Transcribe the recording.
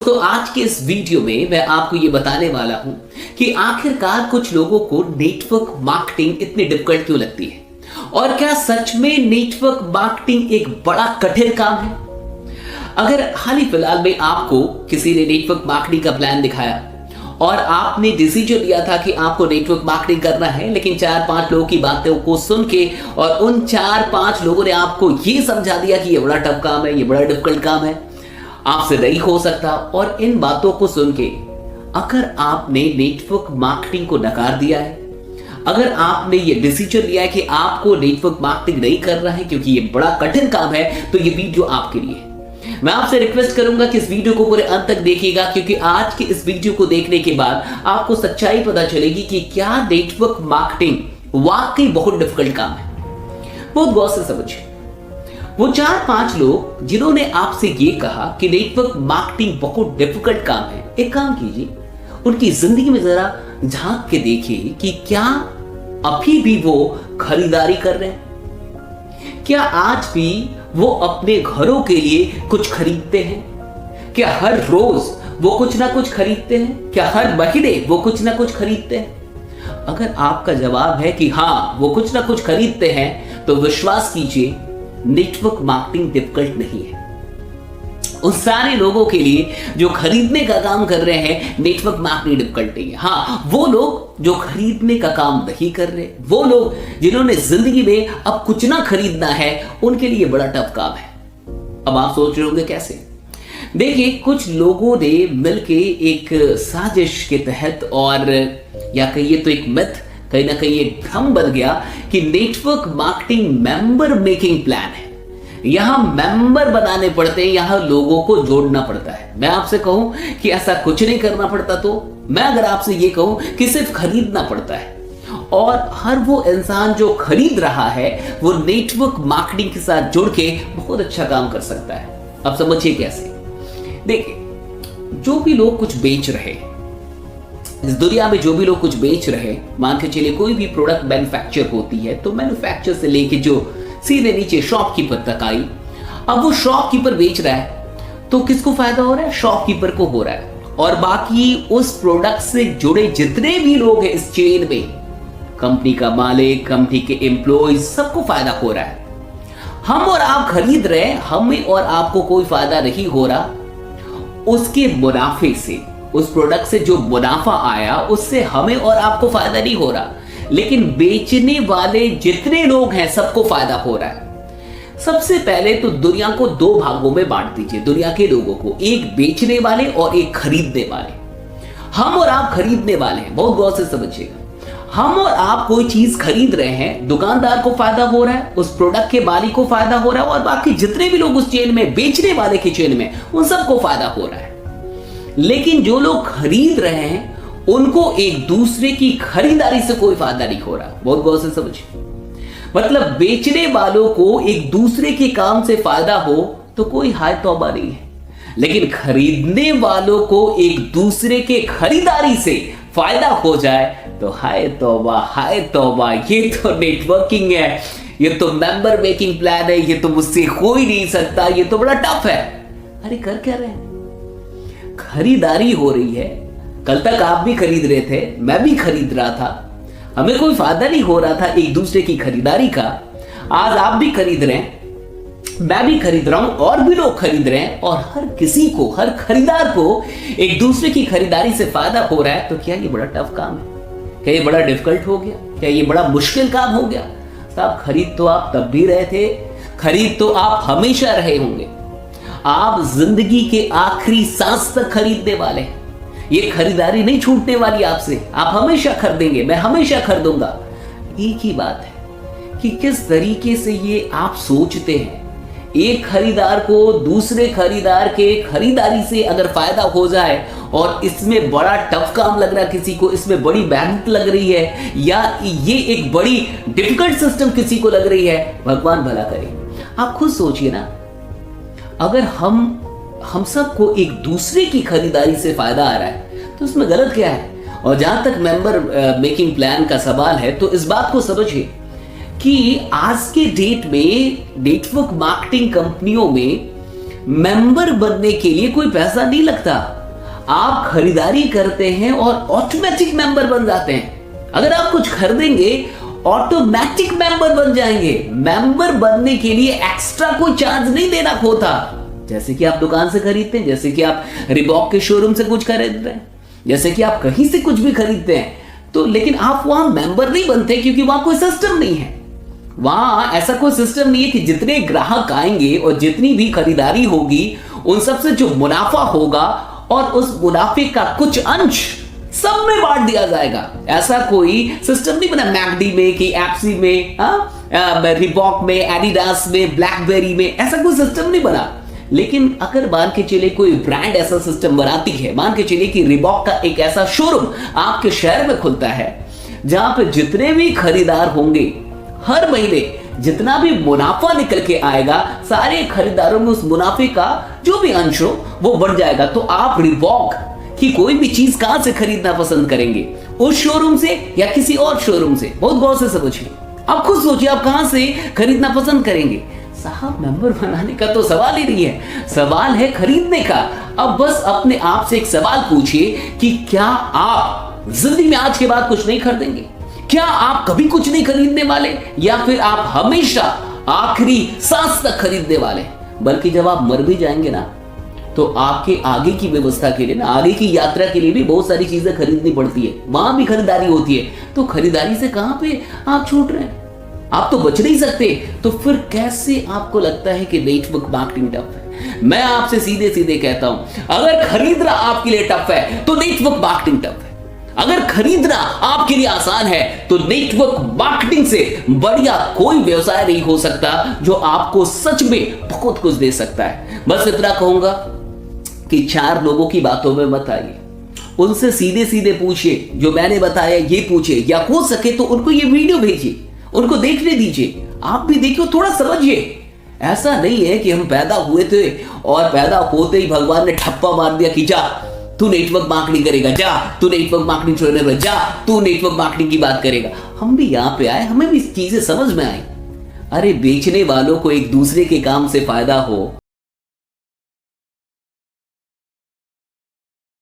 तो आज के इस वीडियो में मैं आपको ये बताने वाला हूं कि आखिरकार कुछ लोगों को नेटवर्क मार्केटिंग इतनी डिफिकल्ट क्यों लगती है और क्या सच में नेटवर्क मार्केटिंग एक बड़ा कठिन काम है। अगर हाल ही फिलहाल में आपको किसी ने नेटवर्क मार्केटिंग का प्लान दिखाया और आपने डिसीजन लिया था कि आपको नेटवर्क मार्केटिंग करना है, लेकिन 4-5 लोगों की बातों को सुन के और उन 4-5 लोगों ने आपको ये समझा दिया कि ये बड़ा टफ काम है, ये बड़ा डिफिकल्ट काम है, आपसे नहीं हो सकता, और इन बातों को सुन के अगर आपने नेटवर्क मार्केटिंग को नकार दिया है, अगर आपने ये डिसीजन लिया है कि आपको नेटवर्क मार्केटिंग नहीं करना है क्योंकि ये बड़ा कठिन काम है, तो ये वीडियो आपके लिए है। मैं आपसे रिक्वेस्ट करूंगा कि इस वीडियो को पूरे अंत तक देखिएगा, क्योंकि आज के इस वीडियो को देखने के बाद आपको सच्चाई पता चलेगी कि क्या नेटवर्क मार्केटिंग वाकई बहुत डिफिकल्ट काम है। बहुत गौर से समझिए। वो 4-5 लोग जिन्होंने आपसे ये कहा कि नेटवर्क मार्केटिंग बहुत डिफिकल्ट काम है, एक काम कीजिए, उनकी जिंदगी में जरा झांक के देखिए कि क्या अभी भी वो खरीदारी कर रहे हैं, क्या आज भी वो अपने घरों के लिए कुछ खरीदते हैं, क्या हर रोज वो कुछ ना कुछ खरीदते हैं, क्या हर महीने वो कुछ ना कुछ खरीदते हैं। अगर आपका जवाब है कि हाँ वो कुछ ना कुछ खरीदते हैं, तो विश्वास कीजिए नेटवर्क मार्केटिंग डिफिकल्ट नहीं है। उन सारे लोगों के लिए जो खरीदने का काम कर रहे हैं, नेटवर्क मार्केटिंग डिफिकल्ट नहीं है। हाँ, वो लोग जो खरीदने का काम नहीं कर रहे, वो लोग जिन्होंने जिंदगी में अब कुछ ना खरीदना है, उनके लिए बड़ा टफ काम है। अब आप सोच रहे होंगे कैसे। देखिए, कुछ लोगों ने मिलके एक साजिश के तहत, और या कहिए तो एक मिथ, कहीं ना कहीं एक भ्रम बन गया कि network marketing member making plan है। यहां मेंबर बनाने पड़ते हैं, यहां लोगों को जोड़ना पड़ता है। मैं आपसे कहूं कि ऐसा कुछ नहीं करना पड़ता, तो मैं अगर आपसे ये कहूं कि सिर्फ खरीदना पड़ता है, और हर वो इंसान जो खरीद रहा है वो नेटवर्क मार्केटिंग के साथ जुड़ के बहुत अच्छा काम कर सकता है। अब समझिए कैसे। देखिए, जो भी लोग कुछ बेच रहे हैं इस दुनिया में, जो भी लोग कुछ बेच रहे हैं, मान के चलिए कोई भी प्रोडक्ट मैन्युफैक्चर होती है, तो मैन्युफैक्चर से लेके जो सीधे नीचे शॉपकीपर तक आई, अब वो शॉपकीपर बेच रहा है तो किसको फायदा हो रहा है? शॉपकीपर को हो रहा है, और बाकी उस प्रोडक्ट से जुड़े जितने भी लोग हैं इस चेन में, कंपनी का मालिक, कंपनी के एम्प्लॉयज, सबको फायदा हो रहा है। हम और आप खरीद रहे हैं, हमें और आपको कोई फायदा नहीं हो रहा। उसके मुनाफे से, उस प्रोडक्ट से जो मुनाफा आया, उससे हमें और आपको फायदा नहीं हो रहा, लेकिन बेचने वाले जितने लोग हैं सबको फायदा हो रहा है। सबसे पहले तो दुनिया को 2 भागों में बांट दीजिए, दुनिया के लोगों को, एक बेचने वाले और एक खरीदने वाले। हम और आप खरीदने वाले हैं, बहुत गौर से समझिएगा। हम और आप कोई चीज खरीद रहे हैं, दुकानदार को फायदा हो रहा है, उस प्रोडक्ट के मालिक को फायदा हो रहा है, और बाकी जितने भी लोग उस चेन में, बेचने वाले की चेन में, उन सबको फायदा हो रहा है। लेकिन जो लोग खरीद रहे हैं उनको एक दूसरे की खरीदारी से कोई फायदा नहीं हो रहा। बहुत गौर से समझिए। मतलब बेचने वालों को एक दूसरे के काम से फायदा हो तो कोई हाय तौबा नहीं है, लेकिन खरीदने वालों को एक दूसरे के खरीदारी से फायदा हो जाए तो हाय तौबा, हाय तौबा, ये तो नेटवर्किंग है, ये तो मेंबर मेकिंग प्लान है, ये तो मुझसे हो ही नहीं सकता, ये तो बड़ा टफ है। अरे कर क्या रहे हैं? खरीदारी हो रही है। कल तक आप भी खरीद रहे थे, मैं भी खरीद रहा था, हमें कोई फायदा नहीं हो रहा था एक दूसरे की खरीदारी का। आज आप भी खरीद रहे हैं, मैं भी खरीद रहा हूं, और भी लोग खरीद रहे हैं, और हर किसी को, हर खरीदार को एक दूसरे की खरीदारी से फायदा हो रहा है। तो क्या ये बड़ा टफ काम है? क्या ये बड़ा डिफिकल्ट हो गया? क्या ये बड़ा मुश्किल काम हो गया? साहब, खरीद तो आप तब भी रहे थे, खरीद तो आप हमेशा रहे होंगे। आप जिंदगी के आखिरी सांस तक खरीदने वाले हैं। ये खरीदारी नहीं छूटने वाली आपसे, आप हमेशा खरीदेंगे, मैं हमेशा खरीदूंगा। एक ही बात है कि किस तरीके से ये आप सोचते हैं। एक खरीदार को दूसरे खरीदार के खरीदारी से अगर फायदा हो जाए, और इसमें बड़ा टफ काम लग रहा है किसी को, इसमें बड़ी मेहनत लग रही है, या ये एक बड़ी डिफिकल्ट सिस्टम किसी को लग रही है, भगवान भला करे। आप खुद सोचिए ना, अगर हम सबको एक दूसरे की खरीदारी से फायदा आ रहा है तो उसमें गलत क्या है? और जहां तक मेंबर मेकिंग प्लान का सवाल है, तो इस बात को समझिए कि आज के डेट में नेटवर्क मार्केटिंग कंपनियों में मेंबर बनने के लिए कोई पैसा नहीं लगता। आप खरीदारी करते हैं और ऑटोमेटिक मेंबर बन जाते हैं। अगर आप कुछ खरीदेंगे ऑटोमेटिक मेंबर बन जाएंगे। मेंबर बनने के लिए एक्स्ट्रा कोई चार्ज नहीं देना होता। जैसे कि आप दुकान से खरीदते हैं, जैसे कि आप रिबॉक के शोरूम से कुछ खरीदते हैं, जैसे कि आप कहीं से कुछ भी खरीदते हैं, तो लेकिन आप वहां मेंबर नहीं बनते क्योंकि वहां कोई सिस्टम नहीं है। वहां ऐसा कोई सिस्टम नहीं है कि जितने ग्राहक आएंगे और जितनी भी खरीदारी होगी उन सबसे जो मुनाफा होगा और उस मुनाफे का कुछ अंश सब में बांट दिया जाएगा। ऐसा कोई सिस्टम नहीं बना मैकडी में कि एप्सी में, रिबॉक में, एडिडास में, ब्लैकबेरी में, ऐसा कोई सिस्टम नहीं बना। लेकिन अगर मान के चले कोई ब्रांड ऐसा सिस्टम बनाती है, मान के चले कि रिबॉक का एक ऐसा शोरूम आपके शहर में खुलता है जहां पे जितने भी खरीदार होंगे हर महीने जितना भी मुनाफा निकल के आएगा सारे खरीदारों में उस मुनाफे का जो भी अंश हो वो बढ़ जाएगा। तो आप रिबॉक कि कोई भी चीज कहां से खरीदना पसंद करेंगे, उस शोरूम से या किसी और शोरूम से? बहुत गौर से समझिए, आप खुद सोचिए आप कहां से खरीदना पसंद करेंगे। साहब मेंबर बनाने का तो सवाल ही नहीं है, सवाल है खरीदने का। अब बस अपने आप से एक सवाल पूछिए कि क्या आप जिंदगी में आज के बाद कुछ नहीं खरीदेंगे? क्या आप कभी कुछ नहीं खरीदने वाले, या फिर आप हमेशा आखिरी सांस तक खरीदने वाले? बल्कि जब आप मर भी जाएंगे ना तो आपके आगे की व्यवस्था के लिए ना, आगे की यात्रा के लिए भी बहुत सारी चीजें खरीदनी पड़ती है, वहां भी खरीदारी होती है। तो खरीदारी से कहां पे आप छूट रहे हैं? आप तो बच नहीं सकते। तो फिर कैसे आपको लगता है कि नेटवर्क मार्केटिंग टफ है? मैं आपसे सीधे सीधे कहता हूं, अगर खरीदना आपके लिए टफ है तो नेटवर्क मार्केटिंग टफ है। अगर खरीदना आपके लिए आसान है तो नेटवर्क मार्केटिंग से बढ़िया कोई व्यवसाय नहीं हो सकता जो आपको सच में बहुत कुछ दे सकता है। बस इतना कहूंगा कि 4 लोगों की बातों में मत आइए, उनसे सीधे सीधे पूछिए, जो मैंने बताया ये पूछिए, या हो सके तो उनको ये वीडियो भेजिए, उनको देखने दीजिए, आप भी देखिए, थोड़ा समझिए। ऐसा नहीं है कि हम पैदा हुए थे और पैदा होते ही भगवान ने ठप्पा मार दिया कि जा तू नेटवर्क मार्केटिंग करेगा, जा तू नेटवर्क मार्केटिंग छोड़ने, जा तू नेटवर्क मार्केटिंग की बात करेगा। हम भी यहां पे आए, हमें भी चीजें समझ में आई। अरे बेचने वालों को एक दूसरे के काम से फायदा हो